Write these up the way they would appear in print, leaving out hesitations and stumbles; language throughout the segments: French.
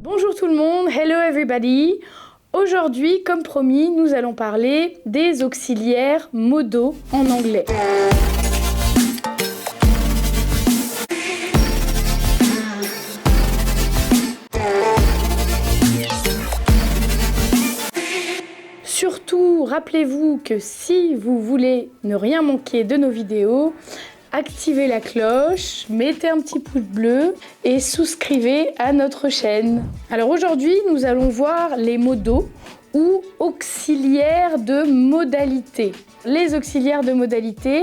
Bonjour tout le monde, hello everybody. Aujourd'hui, comme promis, nous allons parler des auxiliaires modaux en anglais. Surtout, rappelez-vous que si vous voulez ne rien manquer de nos vidéos, activez la cloche, mettez un petit pouce bleu et souscrivez à notre chaîne. Alors aujourd'hui, nous allons voir les modaux ou auxiliaires de modalité. Les auxiliaires de modalité,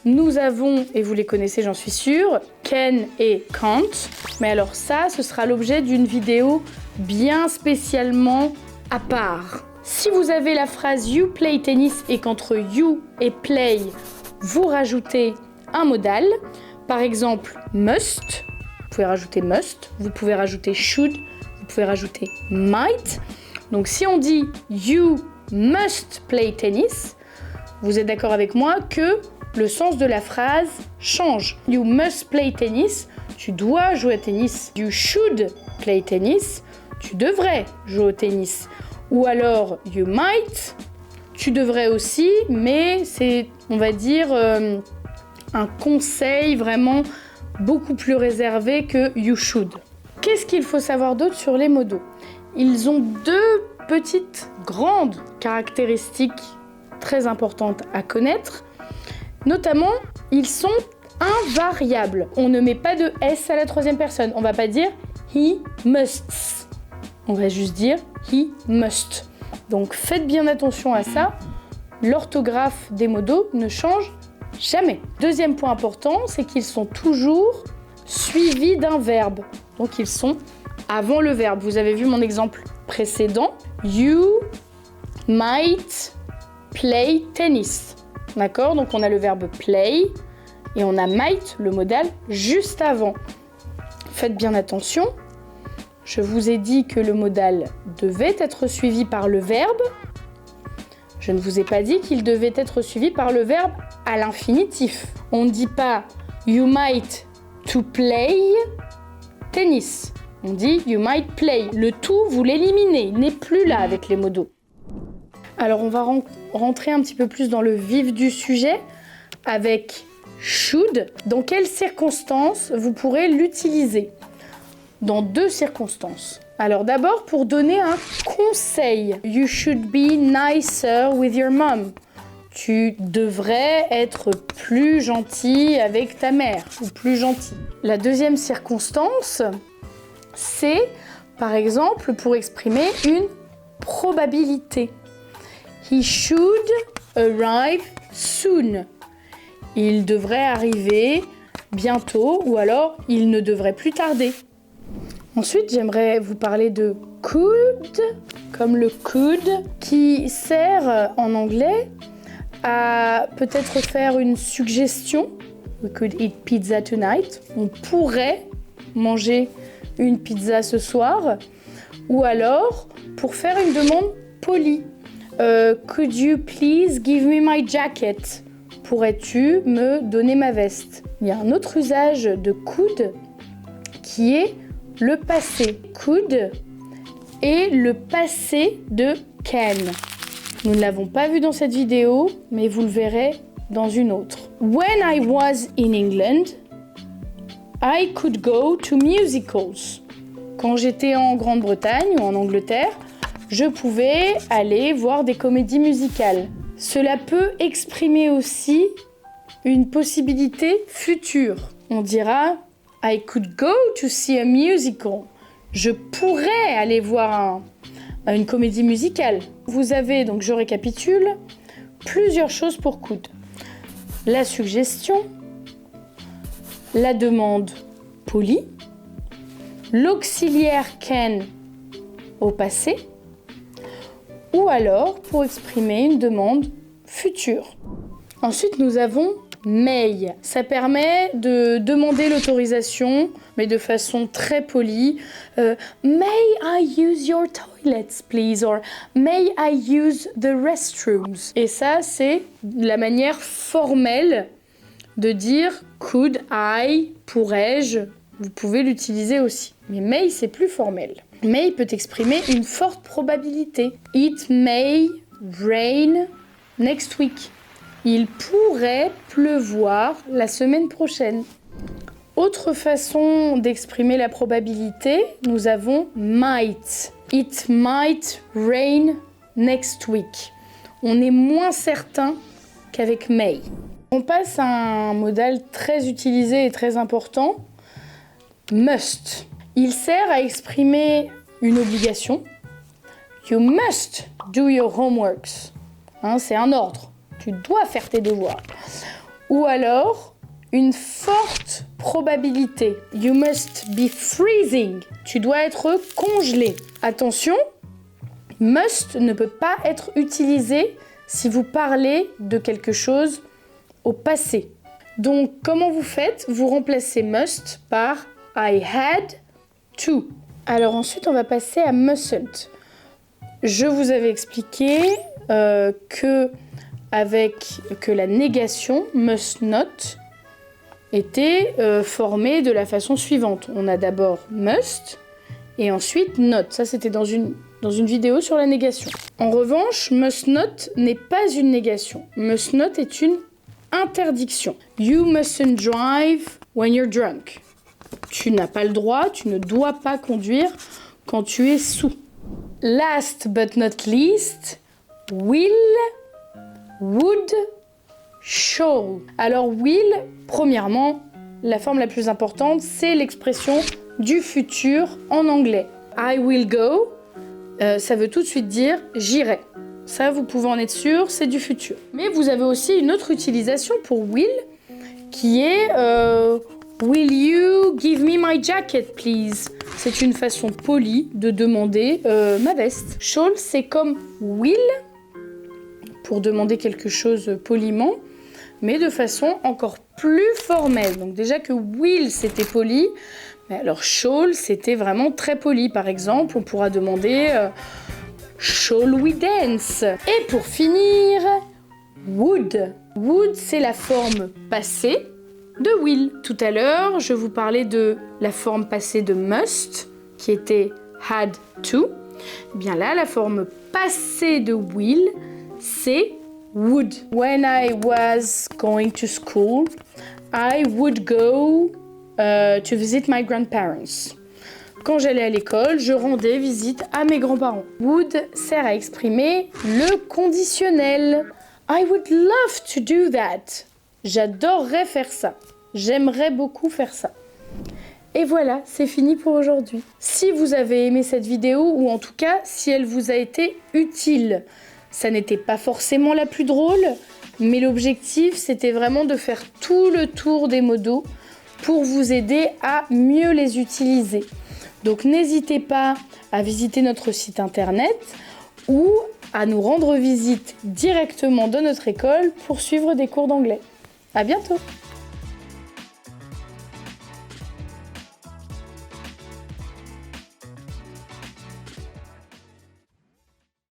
nous avons, et vous les connaissez j'en suis sûre, can et can't. Mais alors ça, ce sera l'objet d'une vidéo bien spécialement à part. Si vous avez la phrase you play tennis et qu'entre you et play, vous rajoutez un modal, par exemple must, vous pouvez rajouter must, vous pouvez rajouter should, vous pouvez rajouter might. Donc si on dit you must play tennis, vous êtes d'accord avec moi que le sens de la phrase change. You must play tennis, tu dois jouer au tennis. You should play tennis, tu devrais jouer au tennis. Ou alors you might, tu devrais aussi, mais c'est, on va dire, un conseil vraiment beaucoup plus réservé que you should. Qu'est-ce qu'il faut savoir d'autre sur les modaux? Ils ont deux petites grandes caractéristiques très importantes à connaître. Notamment, ils sont invariables. On ne met pas de S à la troisième personne. On ne va pas dire he musts. On va juste dire he must. Donc faites bien attention à ça. L'orthographe des modaux ne change jamais. Deuxième point important, c'est qu'ils sont toujours suivis d'un verbe. Donc ils sont avant le verbe. Vous avez vu mon exemple précédent. You might play tennis. D'accord? Donc on a le verbe play et on a might, le modal, juste avant. Faites bien attention. Je vous ai dit que le modal devait être suivi par le verbe. Je ne vous ai pas dit qu'il devait être suivi par le verbe à l'infinitif. On ne dit pas you might to play tennis. On dit you might play. Le tout, vous l'éliminez. Il n'est plus là avec les modaux. Alors on va rentrer un petit peu plus dans le vif du sujet avec should. Dans quelles circonstances vous pourrez l'utiliser? Dans deux circonstances. Alors d'abord pour donner un conseil. You should be nicer with your mom. Tu devrais être plus gentil avec ta mère ou plus gentil. La deuxième circonstance, c'est par exemple pour exprimer une probabilité. He should arrive soon. Il devrait arriver bientôt ou alors il ne devrait plus tarder. Ensuite, j'aimerais vous parler de could, comme le could, qui sert en anglais à peut-être faire une suggestion. We could eat pizza tonight. On pourrait manger une pizza ce soir. Ou alors, pour faire une demande polie. Could you please give me my jacket? Pourrais-tu me donner ma veste? Il y a un autre usage de could qui est le passé. Could et le passé de can. Nous ne l'avons pas vu dans cette vidéo, mais vous le verrez dans une autre. When I was in England, I could go to musicals. Quand j'étais en Grande-Bretagne ou en Angleterre, je pouvais aller voir des comédies musicales. Cela peut exprimer aussi une possibilité future. On dira I could go to see a musical. Je pourrais aller voir une comédie musicale. Vous avez, donc je récapitule, plusieurs choses pour could. La suggestion, la demande polie, l'auxiliaire can au passé, ou alors pour exprimer une demande future. Ensuite, nous avons may. Ça permet de demander l'autorisation, mais de façon très polie. May I use your toilets, please? Or may I use the restrooms? Et ça, c'est la manière formelle de dire could I, pourrais-je vous pouvez l'utiliser aussi. Mais may, c'est plus formel. May peut exprimer une forte probabilité. It may rain next week. Il pourrait pleuvoir la semaine prochaine. Autre façon d'exprimer la probabilité, nous avons might. It might rain next week. On est moins certain qu'avec may. On passe à un modal très utilisé et très important, must. Il sert à exprimer une obligation. You must do your homeworks. C'est un ordre. Tu dois faire tes devoirs. Ou alors, une forte probabilité. You must be freezing. Tu dois être congelé. Attention, must ne peut pas être utilisé si vous parlez de quelque chose au passé. Donc, comment vous faites? Vous remplacez must par I had to. Alors ensuite, on va passer à mustn't. Je vous avais expliqué que la négation must not était formée de la façon suivante. On a d'abord must et ensuite not. Ça, c'était dans une vidéo sur la négation. En revanche, must not n'est pas une négation. Must not est une interdiction. You mustn't drive when you're drunk. Tu n'as pas le droit, tu ne dois pas conduire quand tu es sous. Last but not least, will, would, shall. Alors will, premièrement, la forme la plus importante, c'est l'expression du futur en anglais. I will go, ça veut tout de suite dire j'irai. Ça, vous pouvez en être sûr, c'est du futur. Mais vous avez aussi une autre utilisation pour will, qui est will you give me my jacket, please? C'est une façon polie de demander ma veste. Shall, c'est comme will, pour demander quelque chose poliment, mais de façon encore plus formelle. Donc déjà que will, c'était poli, mais alors shall, c'était vraiment très poli. Par exemple, on pourra demander shall we dance? Et pour finir, would. Would, c'est la forme passée de will. Tout à l'heure, je vous parlais de la forme passée de must, qui était had to. Eh bien là, la forme passée de will, c'est would. When I was going to school, I would go to visit my grandparents. Quand j'allais à l'école, je rendais visite à mes grands-parents. Would sert à exprimer le conditionnel. I would love to do that. J'adorerais faire ça. J'aimerais beaucoup faire ça. Et voilà, c'est fini pour aujourd'hui. Si vous avez aimé cette vidéo, ou en tout cas, si elle vous a été utile, ça n'était pas forcément la plus drôle, mais l'objectif, c'était vraiment de faire tout le tour des modos pour vous aider à mieux les utiliser. Donc n'hésitez pas à visiter notre site internet ou à nous rendre visite directement dans notre école pour suivre des cours d'anglais. À bientôt!